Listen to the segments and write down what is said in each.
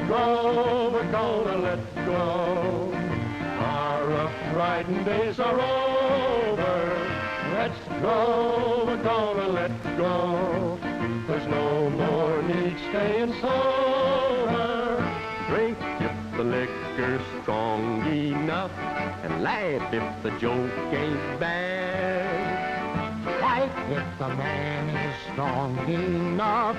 go, we're gonna let go. Our rough riding days are over. Let's go, we're gonna let go. There's no more need staying sober. Drink if the liquor's strong enough, and laugh if the joke ain't bad. Fight if the man is strong enough.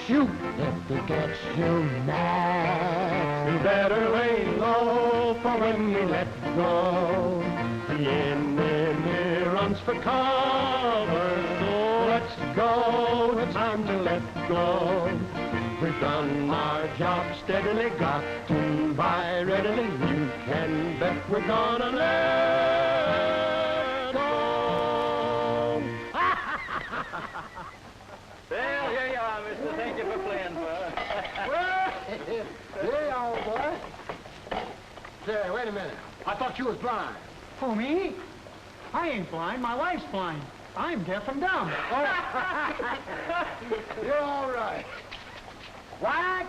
Shoot if he gets you mad. You better lay low for when you let go. The enemy runs for cover. So let's go, it's time to let go. We've done our job steadily, gotten by readily. You can bet we're gonna let go. Well, here you are, mister. Thank you for playing for us. Well, here you are, old boy. Say, wait a minute. I thought you was blind. Who, me? I ain't blind. My wife's blind. I'm deaf and dumb. You're all right. What?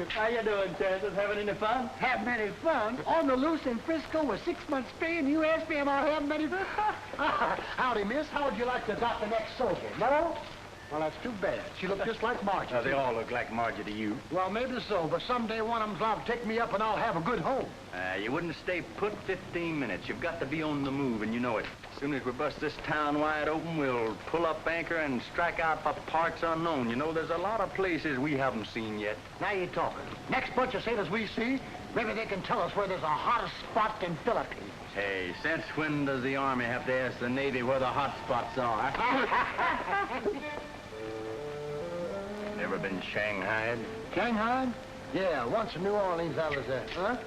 How you doing, Kansas? Having any fun? Having any fun? On the loose in Frisco with 6 months pay, and you ask me am I having any fun? Howdy, miss. How would you like to adopt the next soldier? No? Well, that's too bad. She looked just like Margie. They all look like Margie to you. Well, maybe so, but someday one of them's liable to take me up and I'll have a good home. You wouldn't stay put 15 minutes. You've got to be on the move, and you know it. As soon as we bust this town wide open, we'll pull up anchor and strike out for parts unknown. You know, there's a lot of places we haven't seen yet. Now you're talking. Next bunch of sailors we see, maybe they can tell us where there's a hot spot in Philippines. Hey, since when does the Army have to ask the Navy where the hot spots are? Never been shanghaied? Shanghai? Yeah, once in New Orleans I was there. Huh?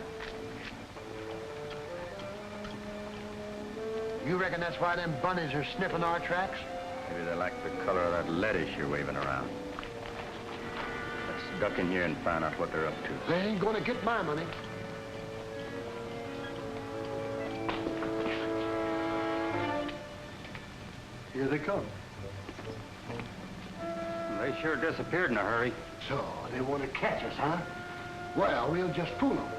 You reckon that's why them bunnies are sniffing our tracks? Maybe they like the color of that lettuce you're waving around. Let's duck in here and find out what they're up to. They ain't gonna get my money. Here they come. They sure disappeared in a hurry. So, they want to catch us, huh? Well, we'll just fool them.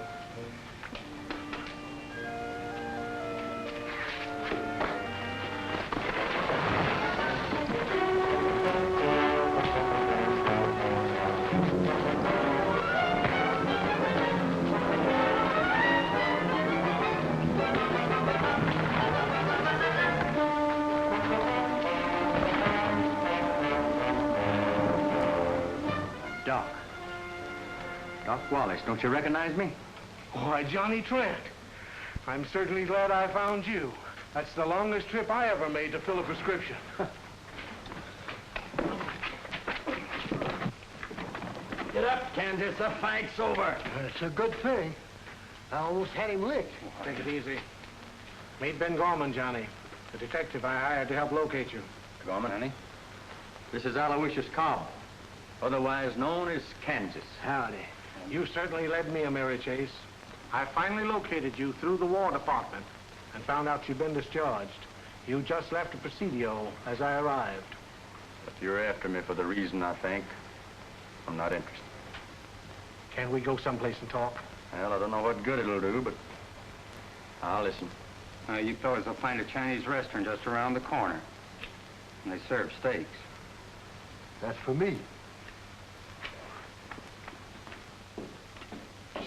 Doc Wallace, don't you recognize me? Why, Johnny Trent. I'm certainly glad I found you. That's the longest trip I ever made to fill a prescription. Get up, Kansas. The fight's over. It's a good thing. I almost had him licked. Take it easy. Meet Ben Gorman, Johnny. The detective I hired to help locate you. Gorman, honey. This is Aloysius Cobb, otherwise known as Kansas. Howdy. You certainly led me a merry chase. I finally located you through the War Department and found out you'd been discharged. You just left a Presidio as I arrived. If you're after me for the reason I think, I'm not interested. Can't we go someplace and talk? Well, I don't know what good it'll do, but I'll listen. You fellas will find a Chinese restaurant just around the corner. And they serve steaks. That's for me.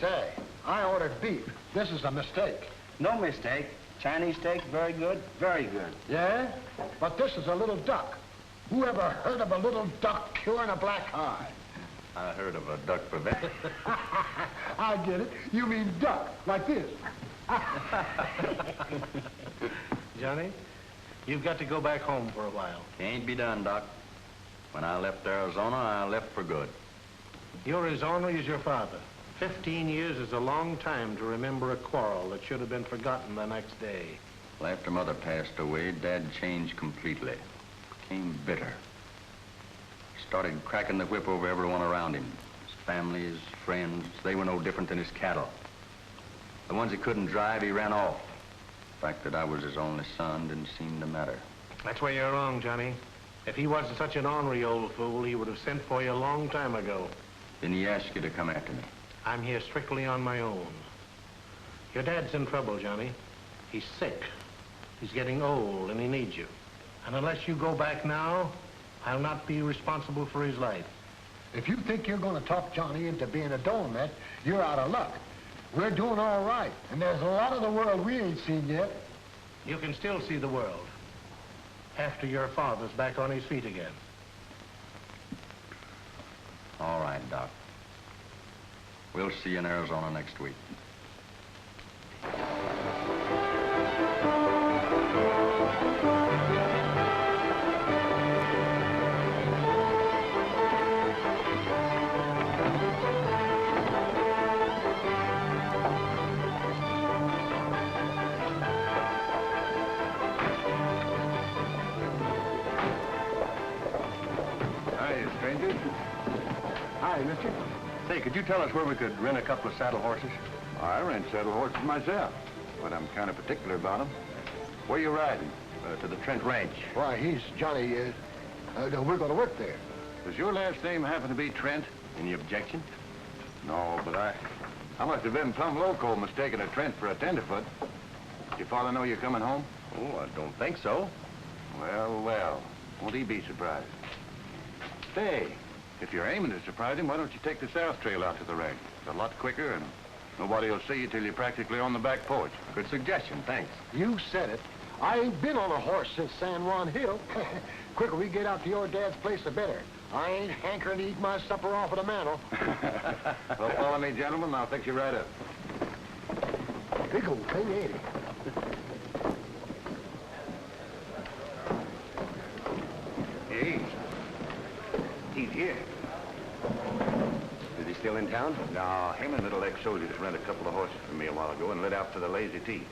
Say, I ordered beef. This is a mistake. No mistake. Chinese steak, very good, very good. Yeah? But this is a little duck. Who ever heard of a little duck curing a black eye? I heard of a duck prevention. I get it. You mean duck, like this. Johnny, you've got to go back home for a while. Can't be done, Doc. When I left Arizona, I left for good. You're as ornery as your father. 15 years is a long time to remember a quarrel that should have been forgotten the next day. Well, after Mother passed away, Dad changed completely. Became bitter. Started cracking the whip over everyone around him. His family, his friends, they were no different than his cattle. The ones he couldn't drive, he ran off. The fact that I was his only son didn't seem to matter. That's where you're wrong, Johnny. If he wasn't such an ornery old fool, he would have sent for you a long time ago. Then he asked you to come after me. I'm here strictly on my own. Your dad's in trouble, Johnny. He's sick. He's getting old, and he needs you. And unless you go back now, I'll not be responsible for his life. If you think you're going to talk Johnny into being a doormat, you're out of luck. We're doing all right, and there's a lot of the world we ain't seen yet. You can still see the world after your father's back on his feet again. All right, Doc. We'll see you in Arizona next week. Hi, mister. Say, could you tell us where we could rent a couple of saddle horses? I rent saddle horses myself, but I'm kind of particular about them. Where you riding? To the Trent Ranch. Why, he's Johnny, we're going to work there. Does your last name happen to be Trent? Any objection? No, but I must have been plumb loco mistaking a Trent for a tenderfoot. Your father know you're coming home? Oh, I don't think so. Well, well, won't he be surprised? Say, if you're aiming to surprise him, why don't you take the South Trail out to the ranch? It's a lot quicker, and nobody will see you till you're practically on the back porch. Good suggestion, thanks. You said it. I ain't been on a horse since San Juan Hill. Quicker we get out to your dad's place, the better. I ain't hankering to eat my supper off of the mantle. Well, follow me, gentlemen, and I'll fix you right up. Big old thing, ain't it? Hey, he's here. Is he still in town? No, him and little ex-soldiers rent a couple of horses from me a while ago and lit out for the Lazy T.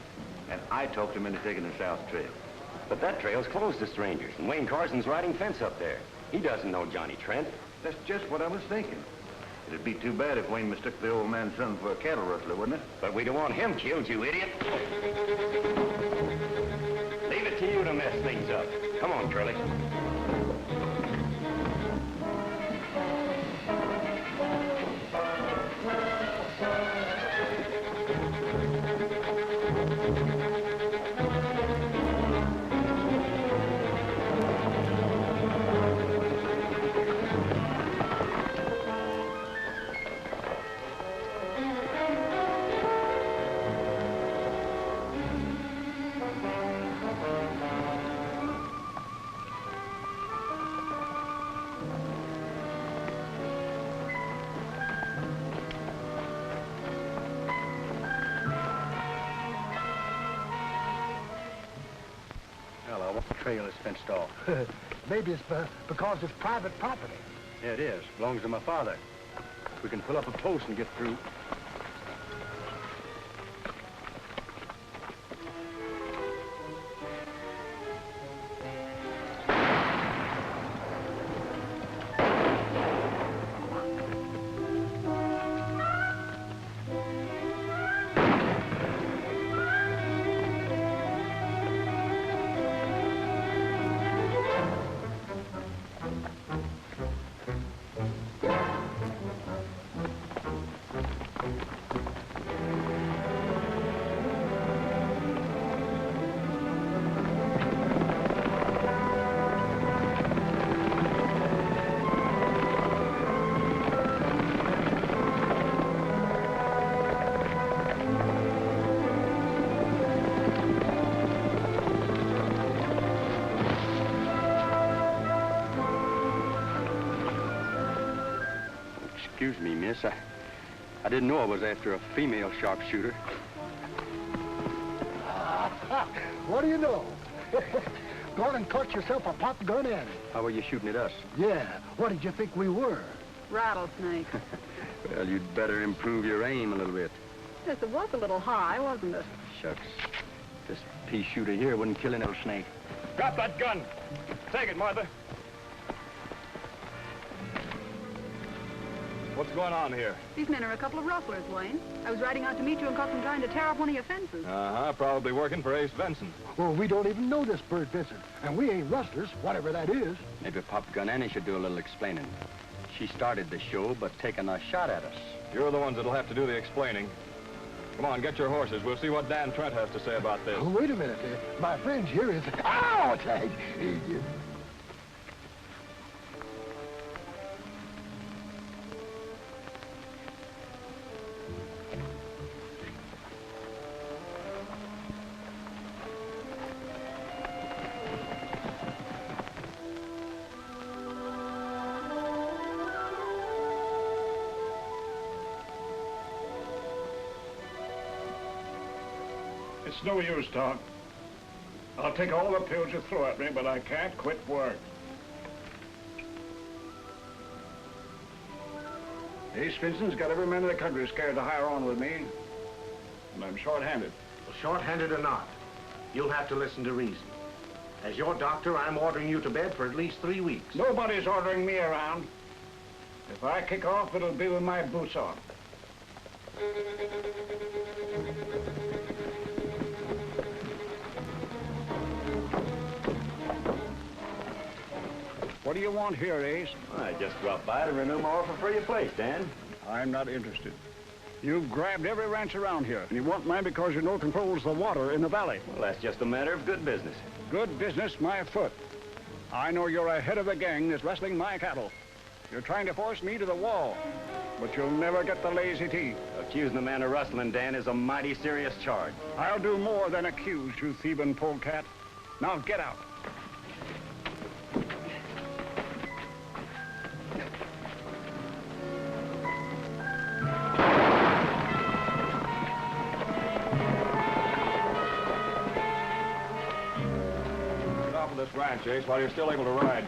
And I talked him into taking the South Trail. But that trail's closed to strangers, and Wayne Carson's riding fence up there. He doesn't know Johnny Trent. That's just what I was thinking. It'd be too bad if Wayne mistook the old man's son for a cattle rustler, wouldn't it? But we don't want him killed, you idiot. Leave it to you to mess things up. Come on, Curly. The trail is fenced off. Maybe it's because it's private property. Yeah, it is. Belongs to my father. We can pull up a post and get through. Excuse me, miss. I didn't know I was after a female sharpshooter. What do you know? Go on and cut yourself a pop gun, Annie. How were you shooting at us? Yeah. What did you think we were? Rattlesnake. Well, you'd better improve your aim a little bit. Yes, it was a little high, wasn't it? Shucks. This pea shooter here wouldn't kill an old snake. Drop that gun. Take it, Martha. What's going on here? These men are a couple of rustlers, Wayne. I was riding out to meet you and caught them trying to tear up one of your fences. Uh-huh, probably working for Ace Benson. Well, we don't even know this Bert Vincent, and we ain't rustlers, whatever that is. Maybe Pop Gun Annie should do a little explaining. She started the show, but taking a shot at us. You're the ones that'll have to do the explaining. Come on, get your horses. We'll see what Dan Trent has to say about this. Oh, wait a minute. My friend here is... Ouch! It's no use, Doc. I'll take all the pills you throw at me, but I can't quit work. Ace Vincent's got every man in the country scared to hire on with me, and I'm short-handed. Well, short-handed or not, you'll have to listen to reason. As your doctor, I'm ordering you to bed for at least 3 weeks. Nobody's ordering me around. If I kick off, it'll be with my boots on. What do you want here, Ace? I just dropped by to renew my offer for your place, Dan. I'm not interested. You've grabbed every ranch around here, and you want mine because you know controls the water in the valley. Well, that's just a matter of good business. Good business, my foot. I know you're a head of the gang that's rustling my cattle. You're trying to force me to the wall, but you'll never get the lazy teeth. Accusing the man of rustling, Dan, is a mighty serious charge. I'll do more than accuse, you thieving polecat. Now get out. Get off of this ranch, Ace, while you're still able to ride.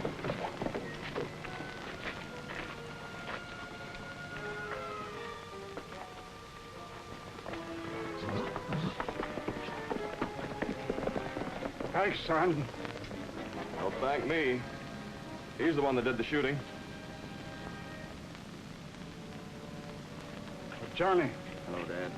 Thanks, son. Don't thank me. He's the one that did the shooting. Johnny. Hello, Dad.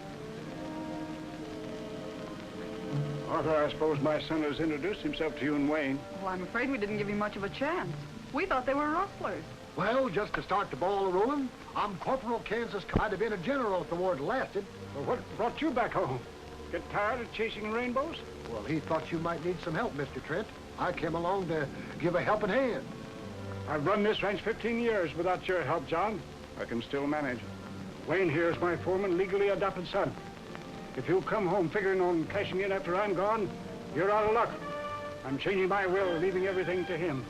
Arthur, I suppose my son has introduced himself to you and Wayne. Well, I'm afraid we didn't give you much of a chance. We thought they were rustlers. Well, just to start the ball rolling, I'm Corporal Kansas. I'd have been a general if the war lasted. Well, what brought you back home? Get tired of chasing rainbows? Well, he thought you might need some help, Mr. Trent. I came along to give a helping hand. I've run this ranch 15 years without your help, John. I can still manage. Wayne here is my foreman, legally adopted son. If you come home figuring on cashing in after I'm gone, you're out of luck. I'm changing my will, leaving everything to him.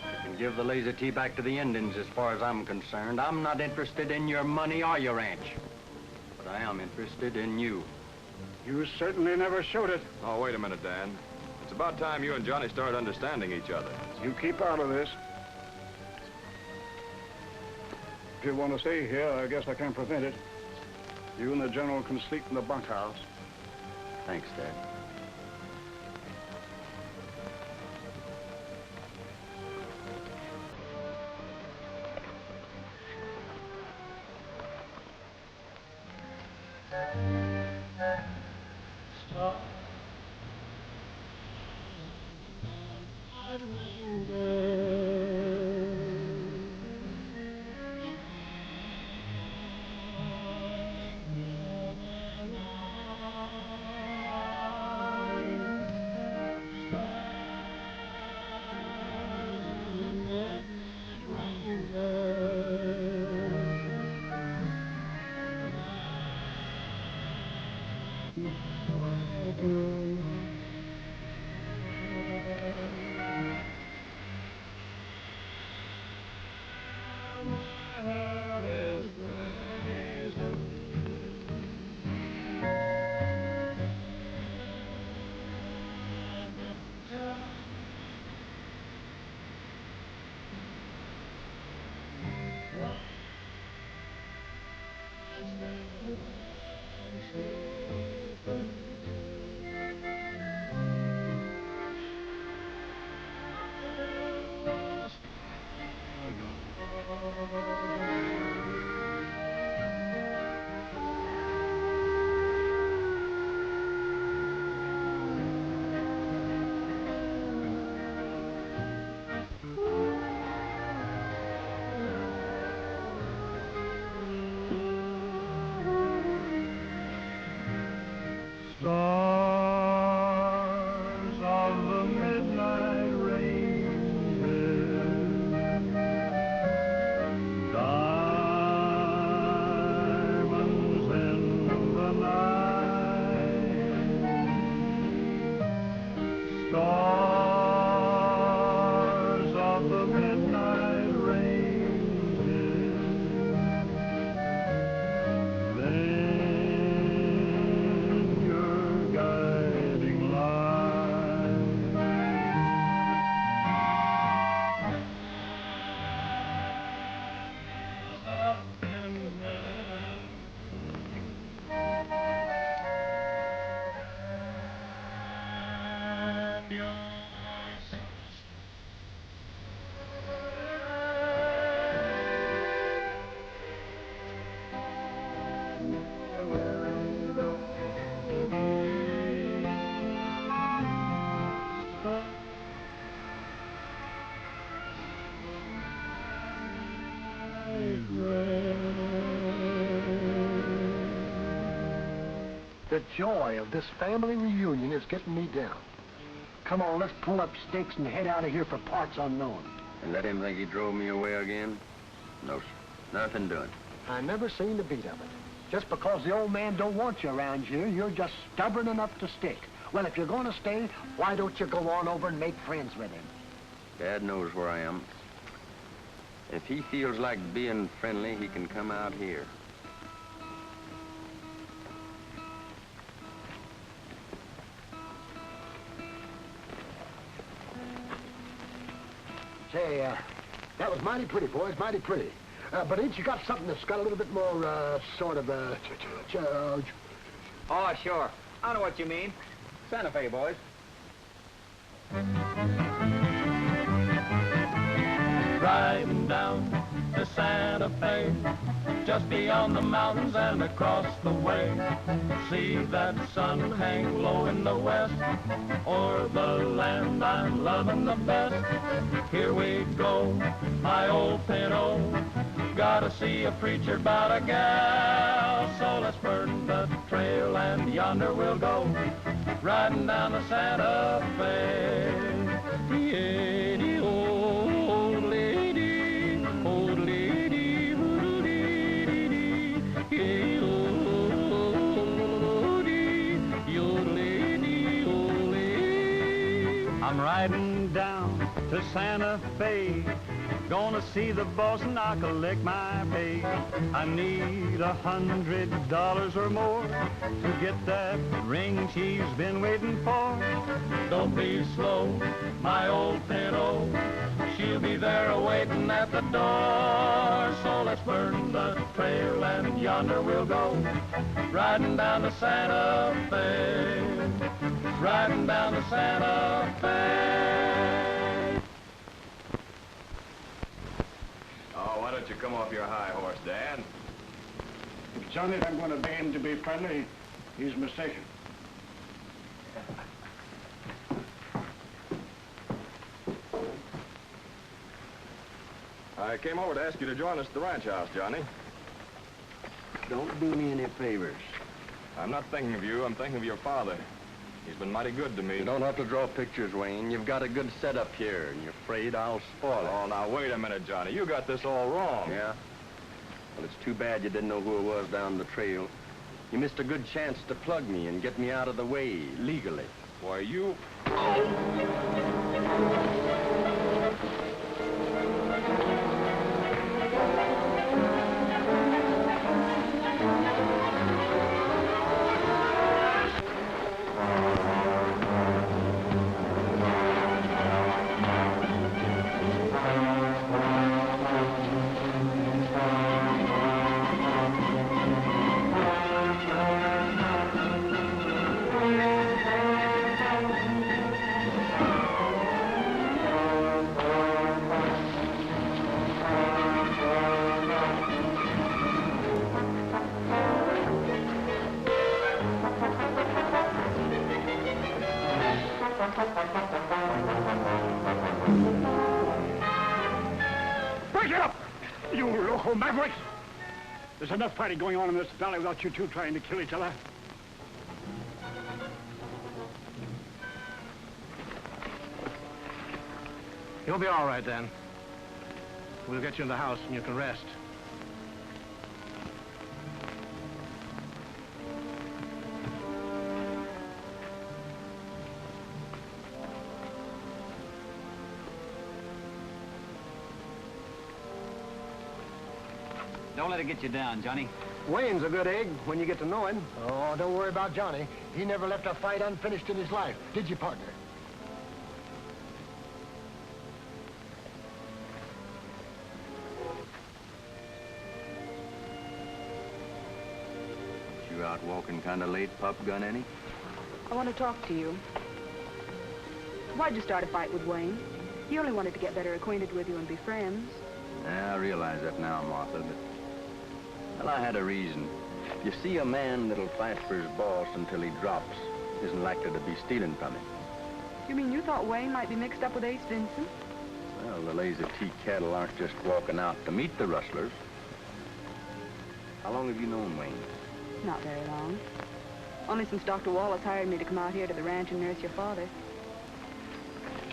You can give the lazy tea back to the Indians as far as I'm concerned. I'm not interested in your money or your ranch. But I am interested in you. You certainly never showed it. Oh, wait a minute, Dan. It's about time you and Johnny started understanding each other. You keep out of this. If you want to stay here, I guess I can't prevent it. You and the general can sleep in the bunkhouse. Thanks, Dad. The joy of this family reunion is getting me down. Come on, let's pull up stakes and head out of here for parts unknown. And let him think he drove me away again? No, sir. Nothing doing. I never seen the beat of it. Just because the old man don't want you around here, you're just stubborn enough to stick. Well, if you're going to stay, why don't you go on over and make friends with him? Dad knows where I am. If he feels like being friendly, he can come out here. Say, that was mighty pretty, boys, mighty pretty. But ain't you got something that's got a little bit more, sort of, charge? Oh, sure. I know what you mean. Santa Fe, boys. Riding down to Santa Fe, just beyond the mountains and across the way. See that sun hang low in the west, o'er the land I'm loving the best. Here we go, my old Pinto, gotta see a preacher about a gal. So let's burn the trail and yonder we'll go, riding down to Santa Fe. Yeah, old lady, old lady, hoo-doo-dee-dee-dee. Yeah, old lady. I'm riding down to Santa Fe, gonna see the boss and I collect my pay. I need $100 or more to get that ring she's been waiting for. Don't be slow, my old Pinto, she'll be there awaiting at the door. So let's burn the trail and yonder we'll go, riding down to Santa Fe, riding down to Santa Fe. Oh, why don't you come off your high horse, Dan? If Johnny I'm going to beg him to be friendly, he's mistaken. I came over to ask you to join us at the ranch house, Johnny. Don't do me any favors. I'm not thinking of you, I'm thinking of your father. He's been mighty good to me. You don't have to draw pictures, Wayne. You've got a good setup here, and you're afraid I'll spoil it. Oh, now, wait a minute, Johnny. You got this all wrong. Yeah? Well, it's too bad you didn't know who it was down the trail. You missed a good chance to plug me and get me out of the way, legally. Why, you... Break it up, you local mavericks! There's enough fighting going on in this valley without you two trying to kill each other. You'll be all right, then. We'll get you in the house and you can rest. Don't let it get you down, Johnny. Wayne's a good egg when you get to know him. Oh, don't worry about Johnny. He never left a fight unfinished in his life. Did you, partner? You out walking kind of late, Pup? Gun any? I want to talk to you. Why'd you start a fight with Wayne? He only wanted to get better acquainted with you and be friends. Yeah, I realize that now, Martha, but... Well, I had a reason. You see, a man that'll fight for his boss until he drops isn't likely to be stealing from him. You mean you thought Wayne might be mixed up with Ace Vincent? Well, the lazy tea cattle aren't just walking out to meet the rustlers. How long have you known Wayne? Not very long. Only since Dr. Wallace hired me to come out here to the ranch and nurse your father.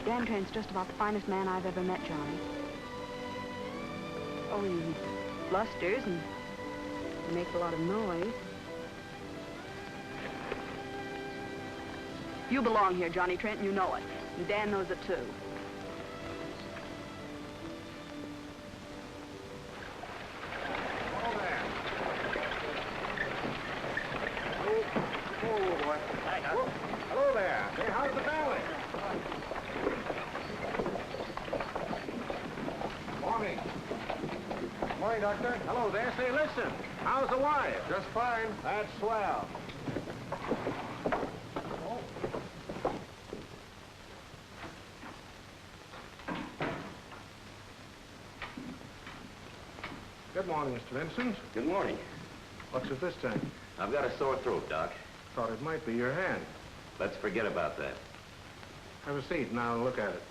Dan Trent's just about the finest man I've ever met, Johnny. Oh, he blusters and he makes a lot of noise. You belong here, Johnny Trent, and you know it. And Dan knows it, too. Hello there. Say, how's the valley? Morning. Morning, Doctor. Hello there. Say, listen. How's the wife? Just fine. That's swell. Good morning, Mr. Vincent. Good morning. What's it this time? I've got a sore throat, Doc. Thought it might be your hand. Let's forget about that. Have a seat and I'll look at it.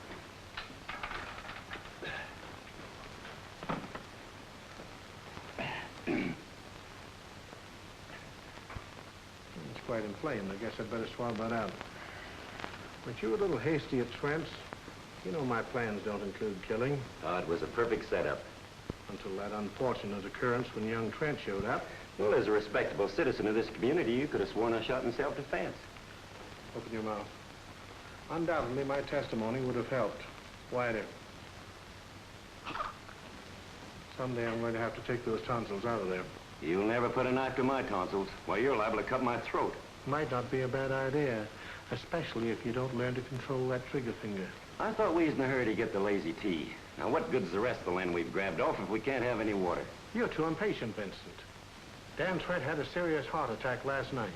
It's quite inflamed. I guess I'd better swab that out. Weren't you a little hasty at Trent's? You know my plans don't include killing. Oh, it was a perfect setup. Until that unfortunate occurrence when young Trent showed up. Well, as a respectable citizen of this community, you could have sworn I shot in self-defense. Open your mouth. Undoubtedly, my testimony would have helped. Wider. Someday I'm going to have to take those tonsils out of there. You'll never put a knife to my tonsils. Why, you're liable to cut my throat. Might not be a bad idea, especially if you don't learn to control that trigger finger. I thought we was in a hurry to get the lazy tea. Now, what good's the rest of the land we've grabbed off if we can't have any water? You're too impatient, Vincent. Dan Trent had a serious heart attack last night.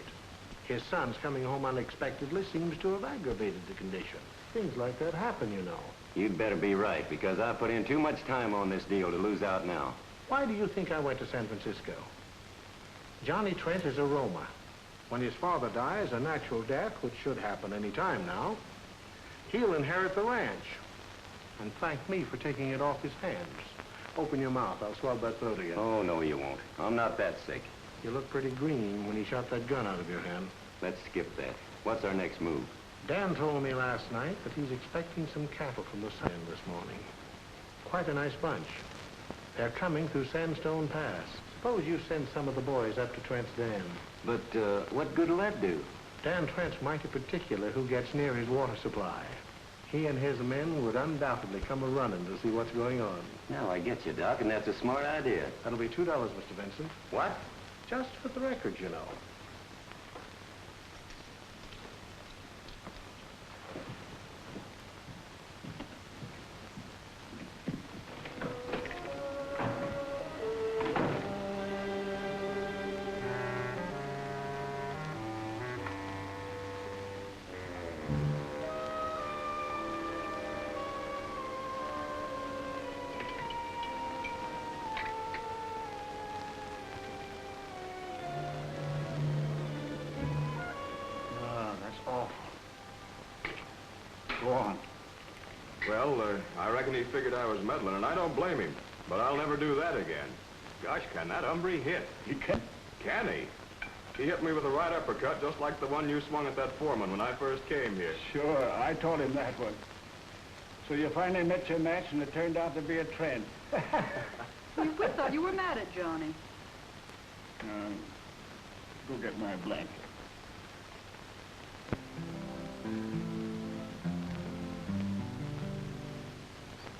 His son's coming home unexpectedly seems to have aggravated the condition. Things like that happen, you know. You'd better be right, because I put in too much time on this deal to lose out now. Why do you think I went to San Francisco? Johnny Trent is a Roma. When his father dies, a natural death, which should happen any time now, he'll inherit the ranch. And thank me for taking it off his hands. Open your mouth. I'll swab that throat again. Oh, no, you won't. I'm not that sick. You look pretty green when he shot that gun out of your hand. Let's skip that. What's our next move? Dan told me last night that he's expecting some cattle from the sand this morning. Quite a nice bunch. They're coming through Sandstone Pass. Suppose you send some of the boys up to Trent's dam. But, what good'll that do? Dan Trent's mighty particular who gets near his water supply. He and his men would undoubtedly come a-running to see what's going on. Now, I get you, Doc, and that's a smart idea. That'll be $2, Mr. Vincent. What? Just for the record, you know. Go on. Well, I reckon he figured I was meddling, and I don't blame him. But I'll never do that again. Gosh, can that hombre hit? He can. Can he? He hit me with a right uppercut, just like the one you swung at that foreman when I first came here. Sure, I told him that one. So you finally met your match, and it turned out to be a Trent. We thought you were mad at Johnny. Go get my blanket.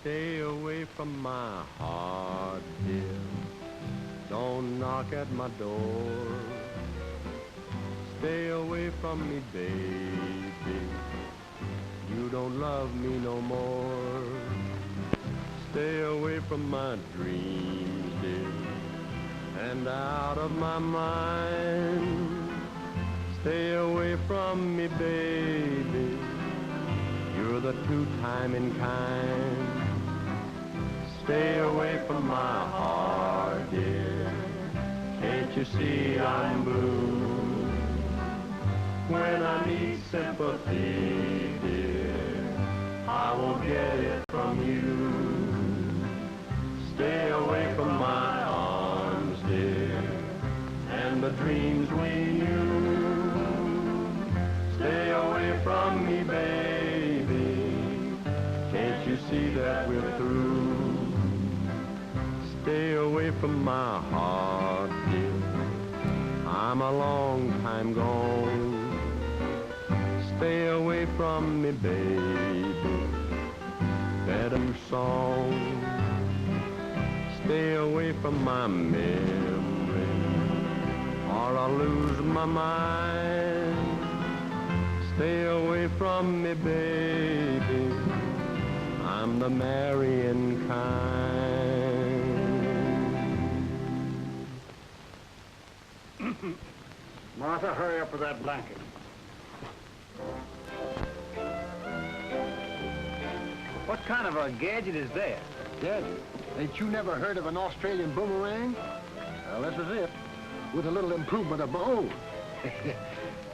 Stay away from my heart, dear. Don't knock at my door. Stay away from me, baby. You don't love me no more. Stay away from my dreams, dear, and out of my mind. Stay away from me, baby. You're the two-timing kind. Stay away from my heart, dear. Can't you see I'm blue? When I need sympathy, dear, I won't get it from you. Stay away from my arms, dear. the dreams we knew. Stay away from me, baby. Can't you see that we're through? Stay away from my heart, dear. I'm a long time gone. Stay away from me, baby. Better song. Stay away from my memory, or I'll lose my mind. Stay away from me, baby. I'm the marrying kind. Martha, hurry up with that blanket. What kind of a gadget is that? Gadget? Ain't you never heard of an Australian boomerang? Well, this is it, with a little improvement of my own.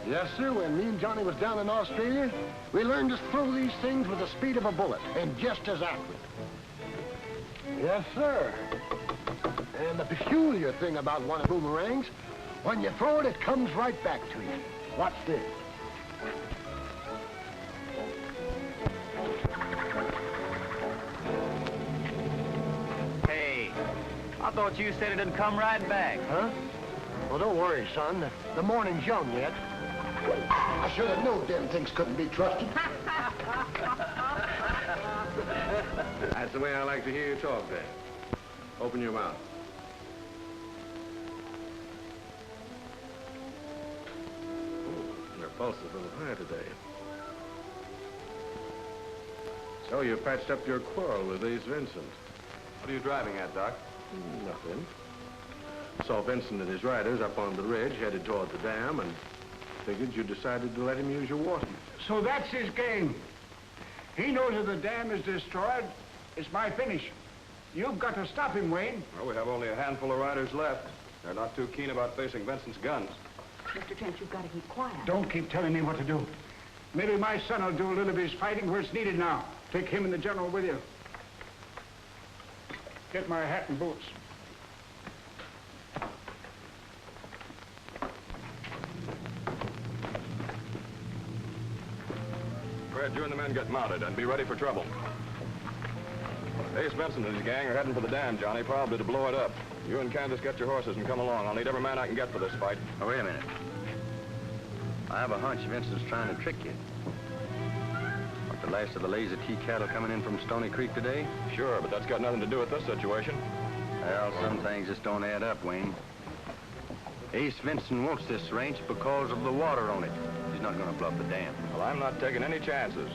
Yes, sir, when me and Johnny was down in Australia, we learned to throw these things with the speed of a bullet, and just as accurate. Yes, sir. And the peculiar thing about one of the boomerangs, when you throw it, it comes right back to you. Watch this. I thought you said it'd come right back. Huh? Well, don't worry, son. The morning's young yet. I should have known them things couldn't be trusted. That's the way I like to hear you talk, Dad. Open your mouth. Ooh, your pulse is a little high today. So you patched up your quarrel with Ace Vincent. What are you driving at, Doc? Nothing. Saw Vincent and his riders up on the ridge, headed toward the dam, and figured you decided to let him use your water. So that's his game. He knows if the dam is destroyed, it's my finish. You've got to stop him, Wayne. Well, we have only a handful of riders left. They're not too keen about facing Vincent's guns. Mr. Trent, you've got to keep quiet. Don't keep telling me what to do. Maybe my son will do a little of his fighting where it's needed now. Take him and the general with you. Get my hat and boots. Fred, you and the men get mounted and be ready for trouble. Ace Vincent and his gang are heading for the dam, Johnny, probably to blow it up. You and Candace get your horses and come along. I'll need every man I can get for this fight. Oh, wait a minute. I have a hunch Vincent's trying to trick you. What, the last of the Lazy T cattle coming in from Stony Creek today? Sure, but that's got nothing to do with this situation. Well, some things just don't add up, Wayne. Ace Vincent wants this ranch because of the water on it. He's not going to blow up the dam. Well, I'm not taking any chances.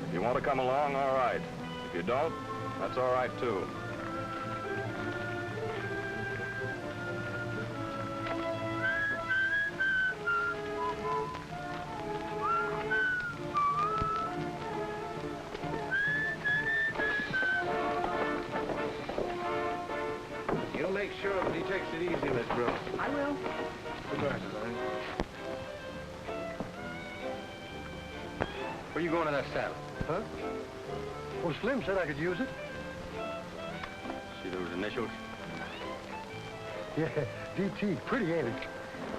If you want to come along, all right. If you don't, that's all right, too. You'll make sure that he takes it easy, Miss Brooks. I will. Goodbye, Design. Where you going to that saddle? Huh? Well, Slim said I could use it. See those initials? Yeah, DT. Pretty, ain't it?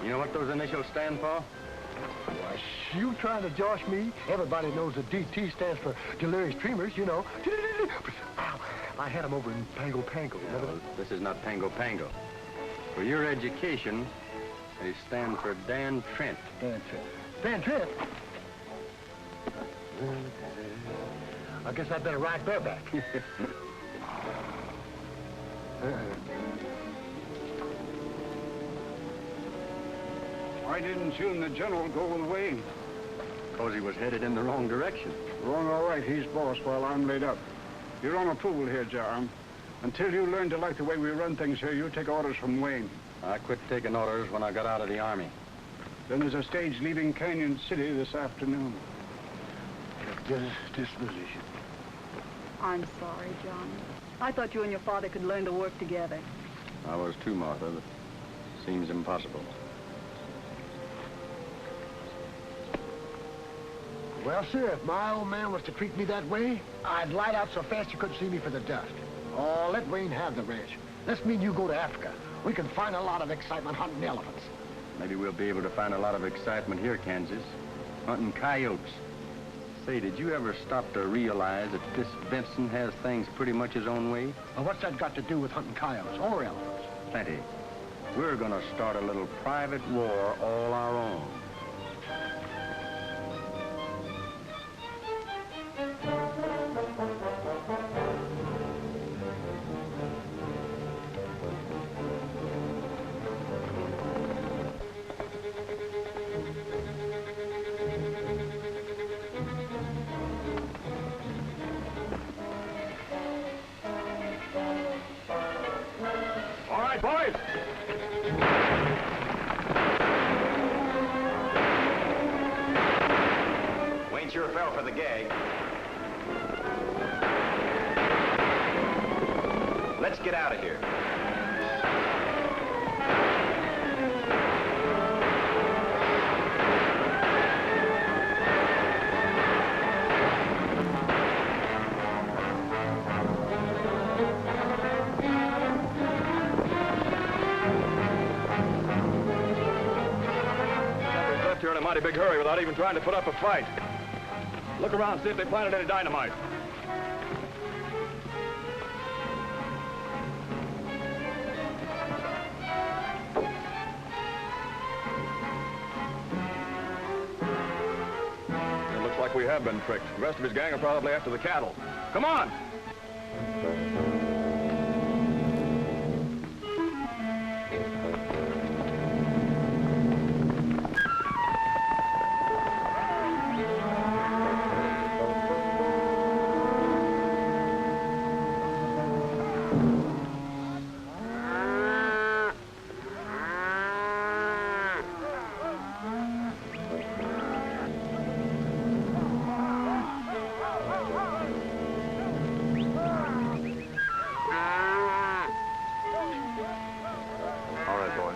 You know what those initials stand for? Why, you trying to josh me? Everybody knows that DT stands for delirious tremors, you know. Ow, I had them over in Pango Pango. Yeah, well, this is not Pango Pango. For your education, they stand for Dan Trent. Dan Trent. Dan Trent? I guess I'd better ride bareback. Why didn't you and the general go with Wayne? Because he was headed in the wrong direction. Wrong, all right. He's boss while I'm laid up. You're on approval here, John. Until you learn to like the way we run things here, you take orders from Wayne. I quit taking orders when I got out of the Army. Then there's a stage leaving Canyon City this afternoon. Disposition. I'm sorry, John. I thought you and your father could learn to work together. I was too, Martha, but seems impossible. Well, sir, if my old man was to treat me that way, I'd light out so fast you couldn't see me for the dust. Oh, let Wayne have the ranch. Let's me and you go to Africa. We can find a lot of excitement hunting elephants. Maybe we'll be able to find a lot of excitement here, Kansas. Hunting coyotes. Say, did you ever stop to realize that this Vincent has things pretty much his own way? Well, what's that got to do with hunting coyotes or elephants? Plenty. We're gonna start a little private war all our own. All right, boys. Wayne sure fell for the gag. Let's get out of here. Left here in a mighty big hurry without even trying to put up a fight. Look around, see if they planted any dynamite. It looks like we have been tricked. The rest of his gang are probably after the cattle. Come on! All right, boys.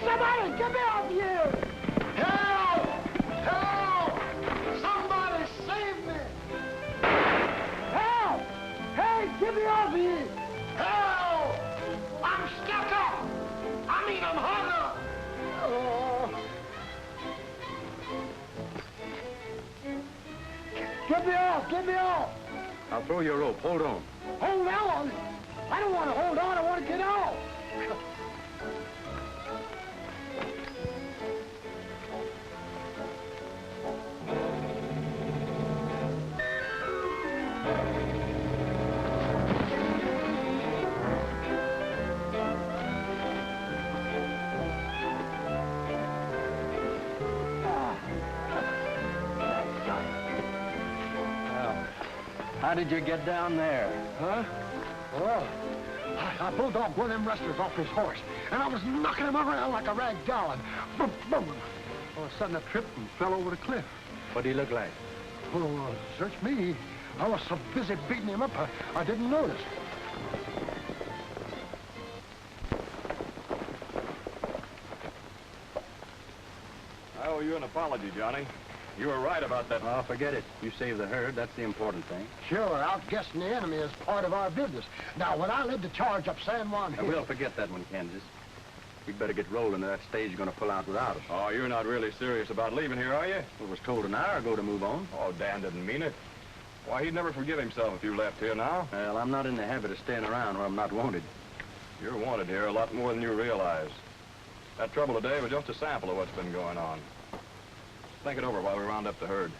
Somebody, get me off here! Help! Help! Somebody save me! Help! Hey, get me off here! Help! I'm stuck up! I mean, I'm hung up! Oh. Get me off! Get me off! I'll throw you a rope. Hold on. Hold on! I don't want to hold on. I want to get off! How did you get down there? Huh? Well, I bulldogged one of them rustlers off his horse, and I was knocking him around like a rag doll, and boom, boom. All of a sudden, I tripped and fell over the cliff. What do you look like? Oh, search me. I was so busy beating him up, I didn't notice. I owe you an apology, Johnny. You were right about that. Oh, forget it. You saved the herd. That's the important thing. Sure, outguessing the enemy is part of our business. Now, when I led the charge up San Juan Hill... We'll forget that one, Kansas. We'd better get rolling, or that stage is going to pull out without us. Oh, you're not really serious about leaving here, are you? Well, was told an hour ago to move on. Oh, Dan didn't mean it. Why, he'd never forgive himself if you left here now. Well, I'm not in the habit of staying around where I'm not wanted. You're wanted here a lot more than you realize. That trouble today was just a sample of what's been going on. Think it over while we round up the herd.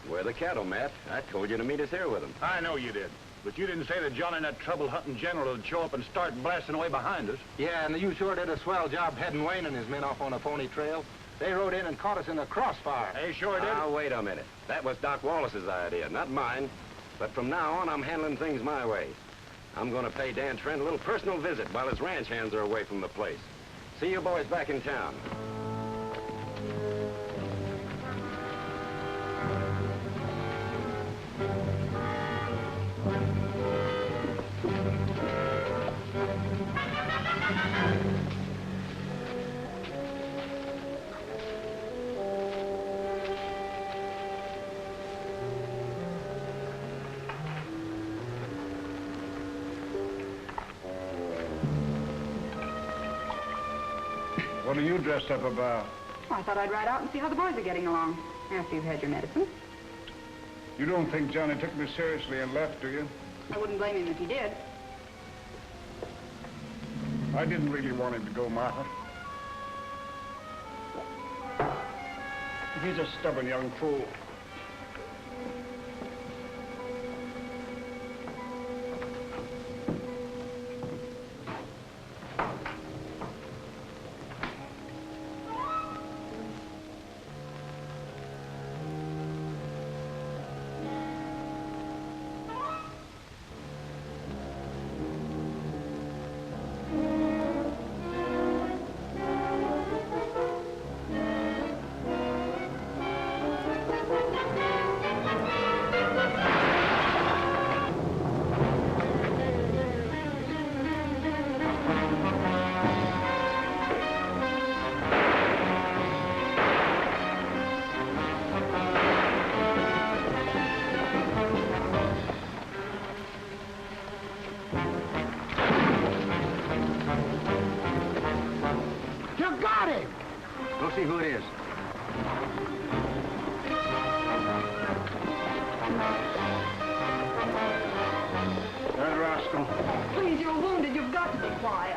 Where the cattle, Matt. I told you to meet us here with them. I know you did. But you didn't say that John and that trouble-hunting general would show up and start blasting away behind us. Yeah, and you sure did a swell job heading Wayne and his men off on a pony trail. They rode in and caught us in the crossfire. They sure did. Now, wait a minute. That was Doc Wallace's idea, not mine. But from now on, I'm handling things my way. I'm going to pay Dan Trent a little personal visit while his ranch hands are away from the place. See you boys back in town. What are you dressed up about? Well, I thought I'd ride out and see how the boys are getting along after you've had your medicine. You don't think Johnny took me seriously and left, do you? I wouldn't blame him if he did. I didn't really want him to go, Martha. He's a stubborn young fool. Go see who it is. That rascal. Please, you're wounded. You've got to be quiet.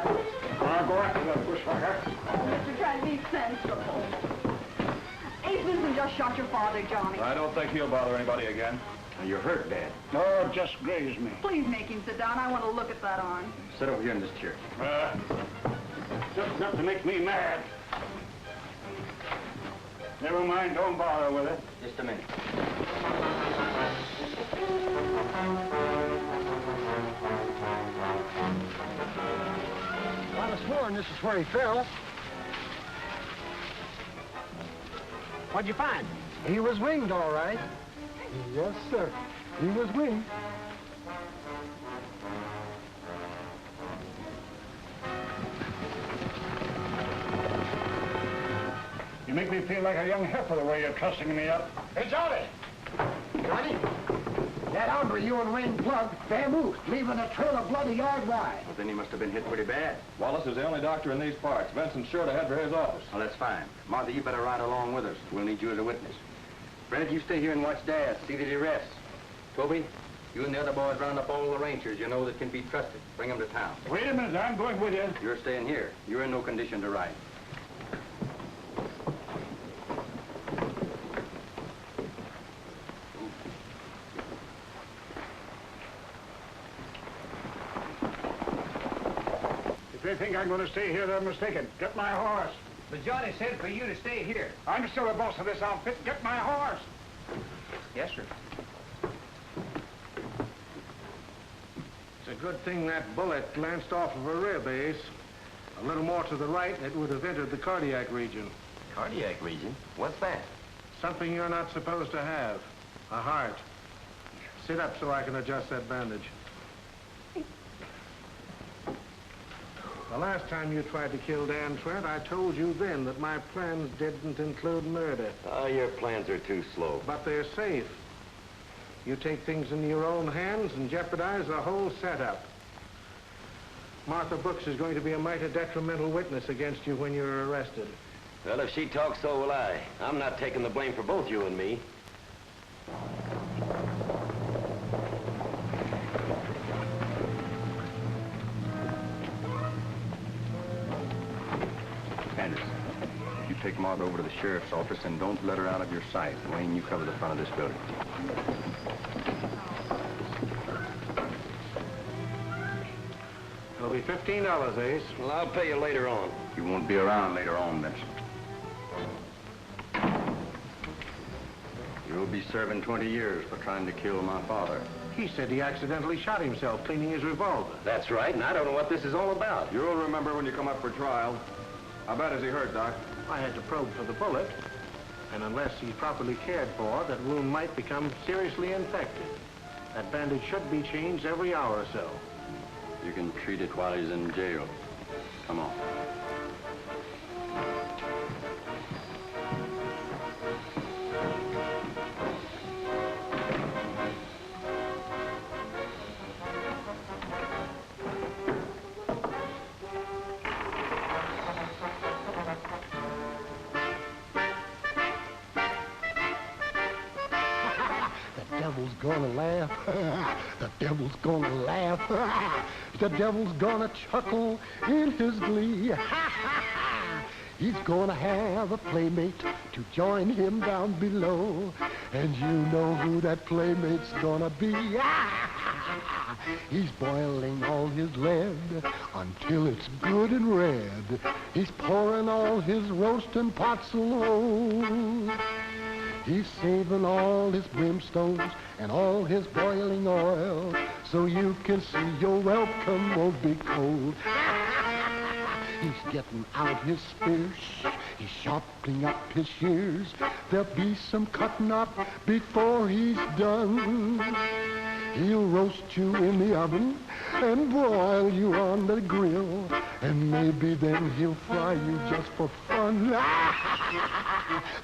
I'll go after that bushwhacker. Mr. Trent, be sensible. Ace Vincent just shot your father, Johnny. I don't think he'll bother anybody again. You're hurt, Dad. Oh, just grazed me. Please make him sit down. I want to look at that arm. Sit over here in this chair. Just enough to make me mad. Never mind, don't bother with it. Just a minute. I'd have sworn this is where he fell. What'd you find? He was winged, all right. Yes, sir. He was winged. You make me feel like a young heifer the way you're trussing me up. Hey, Johnny! Johnny? That hombre you and Wayne plugged vamoosed, leaving a trail of blood a yard wide. Well, then he must have been hit pretty bad. Wallace is the only doctor in these parts. Vincent's sure to head for his office. Well, that's fine. Martha, you better ride along with us. We'll need you as a witness. Brent, you stay here and watch Dad. See that he rests. Toby, you and the other boys round up all the rangers you know that can be trusted. Bring them to town. Wait a minute, I'm going with you. You're staying here. You're in no condition to ride. If they think I'm going to stay here, they're mistaken. Get my horse. But Johnny said for you to stay here. I'm still the boss of this outfit. Get my horse. Yes, sir. It's a good thing that bullet glanced off of a rib, Ace. A little more to the right, it would have entered the cardiac region. Cardiac region? What's that? Something you're not supposed to have. A heart. Sit up so I can adjust that bandage. The last time you tried to kill Dan Trent, I told you then that my plans didn't include murder. Oh, your plans are too slow. But they're safe. You take things in your own hands and jeopardize the whole setup. Martha Brooks is going to be a mighty detrimental witness against you when you're arrested. Well, if she talks, so will I. I'm not taking the blame for both you and me. Anderson, you take Martha over to the sheriff's office and don't let her out of your sight. Wayne, you cover the front of this building. It'll be $15, Ace. Well, I'll pay you later on. You won't be around later on, Vincent. You'll be serving 20 years for trying to kill my father. He said he accidentally shot himself cleaning his revolver. That's right, and I don't know what this is all about. You'll remember when you come up for trial. How bad is he hurt, Doc? I had to probe for the bullet, and unless he's properly cared for, that wound might become seriously infected. That bandage should be changed every hour or so. You can treat it while he's in jail. Come on. The devil's gonna laugh. The devil's gonna laugh. The devil's gonna chuckle in his glee. He's gonna have a playmate to join him down below. And you know who that playmate's gonna be. He's boiling all his lead until it's good and red. He's pouring all his roasting pots low. He's saving all his brimstones and all his boiling oil, so you can see your welcome won't be cold. He's getting out his spears, he's sharpening up his shears. There'll be some cutting up before he's done. He'll roast you in the oven and broil you on the grill, and maybe then he'll fry you just for fun.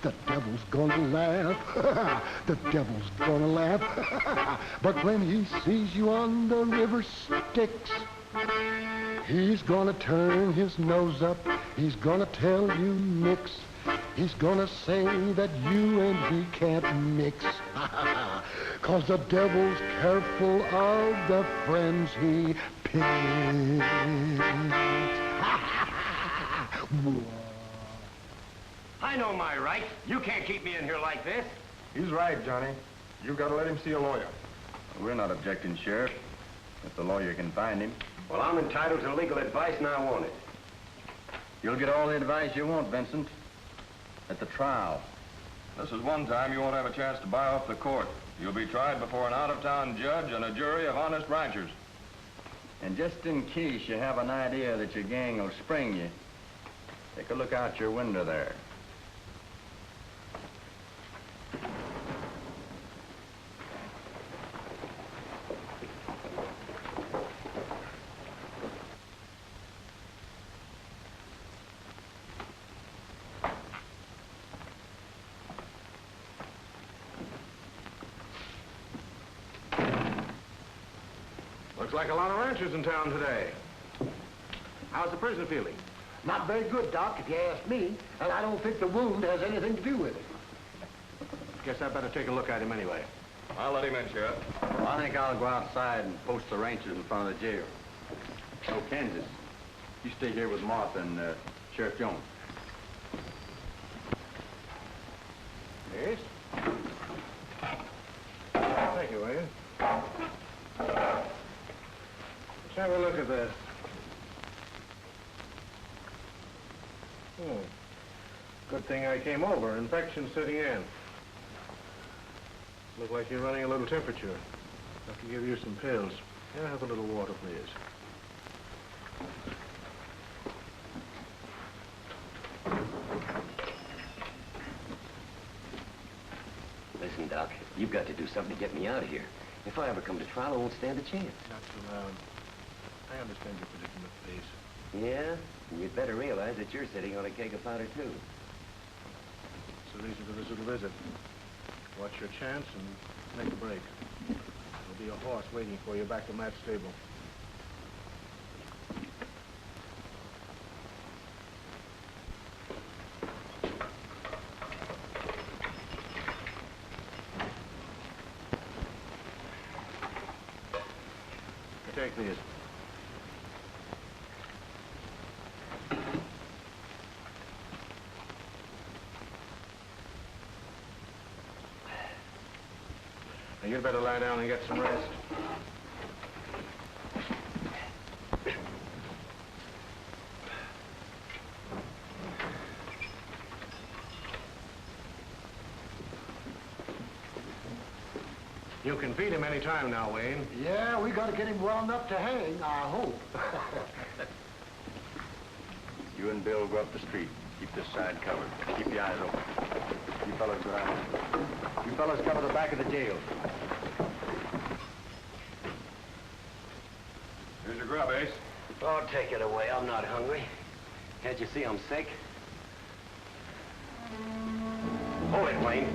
The devil's gonna laugh. The devil's gonna laugh. But when he sees you on the river Styx, he's gonna turn his nose up. He's gonna tell you nix. He's gonna say that you and he can't mix. 'Cause the devil's careful of the friends he picks. I know my rights. You can't keep me in here like this. He's right, Johnny. You've got to let him see a lawyer. We're not objecting, Sheriff, if the lawyer can find him. Well, I'm entitled to legal advice, and I want it. You'll get all the advice you want, Vincent, at the trial. This is one time you won't have a chance to buy off the court. You'll be tried before an out-of-town judge and a jury of honest ranchers. And just in case you have an idea that your gang will spring you, take a look out your window there. Looks like a lot of ranchers in town today. How's the prisoner feeling? Not very good, Doc, if you ask me. And I don't think the wound has anything to do with it. Guess I better take a look at him anyway. I'll let him in, Sheriff. Well, I think I'll go outside and post the ranchers in front of the jail. Oh, Kansas, you stay here with Martha and Sheriff Jones. Yes? Thank you, William. Let's have a look at this. Good thing I came over. Infection setting in. Look like you're running a little temperature. I have to give you some pills. Yeah, have a little water, please. Listen, Doc, you've got to do something to get me out of here. If I ever come to trial, I won't stand a chance. Not too loud. I understand your predicament, please. Yeah? You'd better realize that you're sitting on a keg of powder, too. So these are for this little visit. Watch your chance and make a break. There'll be a horse waiting for you back to Matt's stable. Take these. Now, you'd better lie down and get some rest. You can feed him any time now, Wayne. Yeah, we got to get him well enough to hang, I hope. You and Bill go up the street. Keep this side covered. Keep your eyes open. You fellas go down. You fellas cover the back of the jail. Here's your grub, Ace. Oh, take it away. I'm not hungry. Can't you see I'm sick? Hold it, Wayne.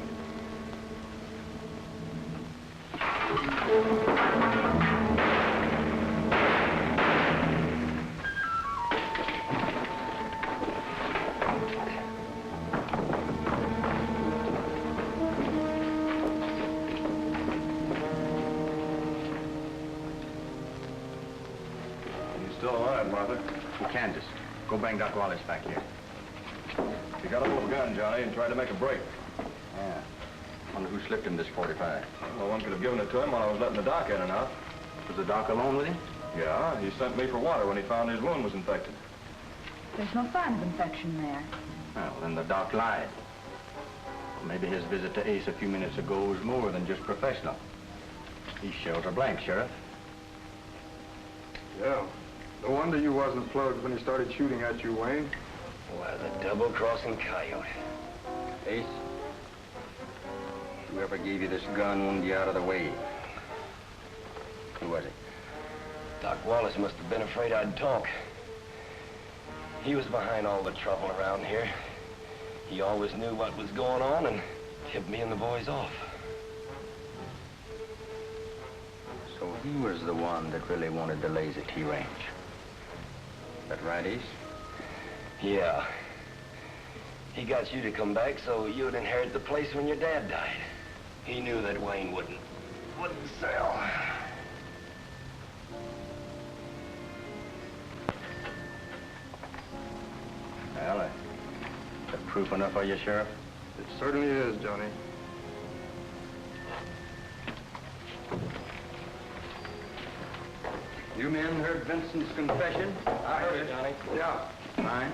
Still alive, Martha. Candace, go bring Doc Wallace back here. He got a little gun, Johnny, and tried to make a break. Yeah. Wonder who slipped him this 45. Well, one could have given it to him while I was letting the doc in and out. Was the doc alone with him? Yeah, he sent me for water when he found his wound was infected. There's no sign of infection there. Well, then the doc lied. Well, maybe his visit to Ace a few minutes ago was more than just professional. These shells are blank, Sheriff. Yeah. No wonder you wasn't plugged when he started shooting at you, Wayne. Why, the double-crossing coyote. Ace, whoever gave you this gun wanted you out of the way. Who was it? Doc Wallace must have been afraid I'd talk. He was behind all the trouble around here. He always knew what was going on and tipped me and the boys off. So he was the one that really wanted the Lazy T Ranch. That right, Ace? Yeah. He got you to come back so you'd inherit the place when your dad died. He knew that Wayne wouldn't sell. Well, is that proof enough for you, Sheriff? It certainly is, Johnny. You men heard Vincent's confession? I heard it, Johnny. Yeah. Fine.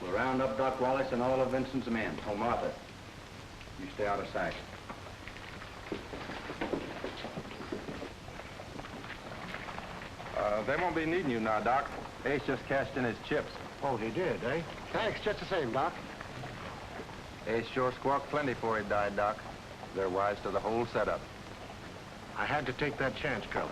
We'll round up Doc Wallace and all of Vincent's men. Oh, Martha, you stay out of sight. They won't be needing you now, Doc. Ace just cashed in his chips. Oh, he did, eh? Thanks, just the same, Doc. Ace sure squawked plenty before he died, Doc. They're wise to the whole setup. I had to take that chance, Curly.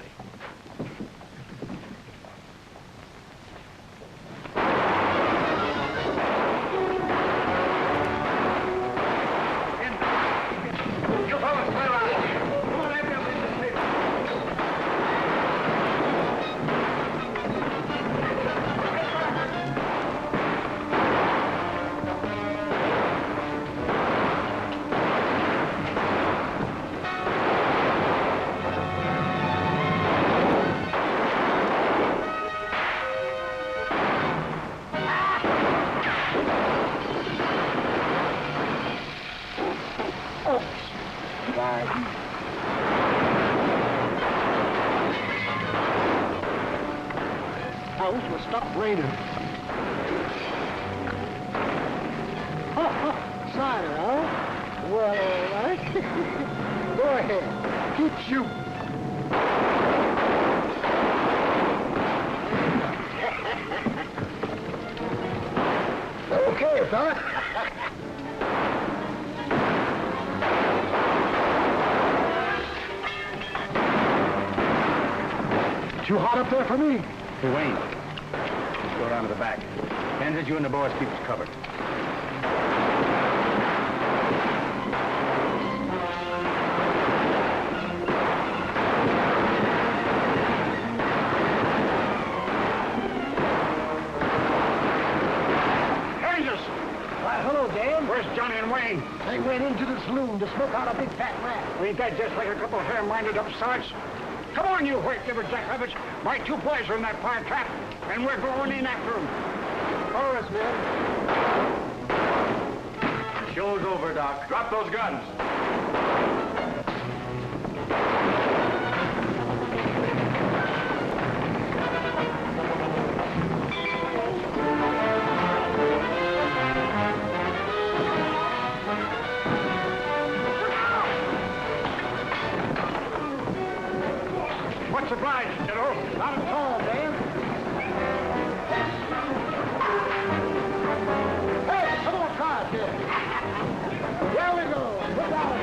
Stop raining. Cider, huh? Well, all right. Go ahead. Keep shooting. Okay, fella. Too hot up there for me? Hey, Wayne. go around to the back. Kansas, you and the boys keep us covered. Hello, Dan. Where's Johnny and Wayne? They went into the saloon to smoke out a big fat rat. Ain't that just like a couple of hair-minded upstarts? Come on, you white-livered jackrabbits. My 2 boys are in that fire trap, and we're going in after them. Follow us, men. Show's over, Doc. Drop those guns. What's obliged, General? Not at all, Dan. Hey, come on, try it here. There we go. Look out.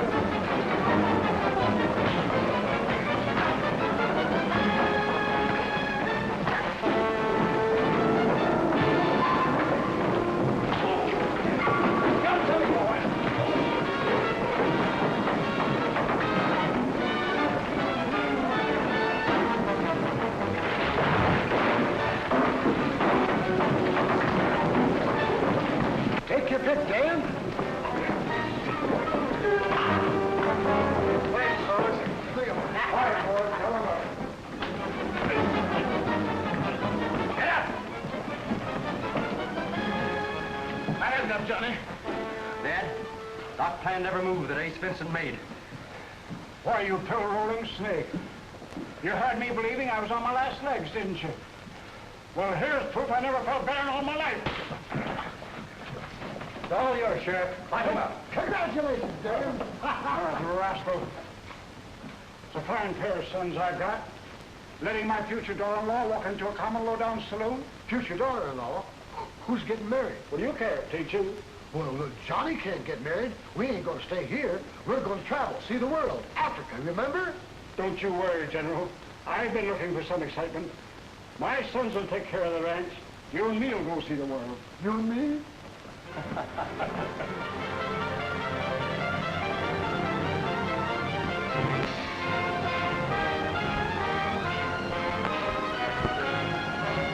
Take your pick, Dan. Wait, fellas. Quiet, boys. Tell them up. Get up! Hands up, Johnny. Dad, Doc planned every move that Ace Vincent made. Why, you pill-rolling snake. You had me believing I was on my last legs, didn't you? Well, here's proof I never felt better in all my life. It's all yours, Sheriff. Light him up. Congratulations, Dan. Rascal. It's a fine pair of sons I've got. Letting my future daughter-in-law walk into a common low-down saloon. Future daughter-in-law? Who's getting married? What do you care? Teach you? Well, look, Johnny can't get married. We ain't going to stay here. We're going to travel, see the world. Africa, remember? Don't you worry, General. I've been looking for some excitement. My sons will take care of the ranch. You and me will go see the world. You and me?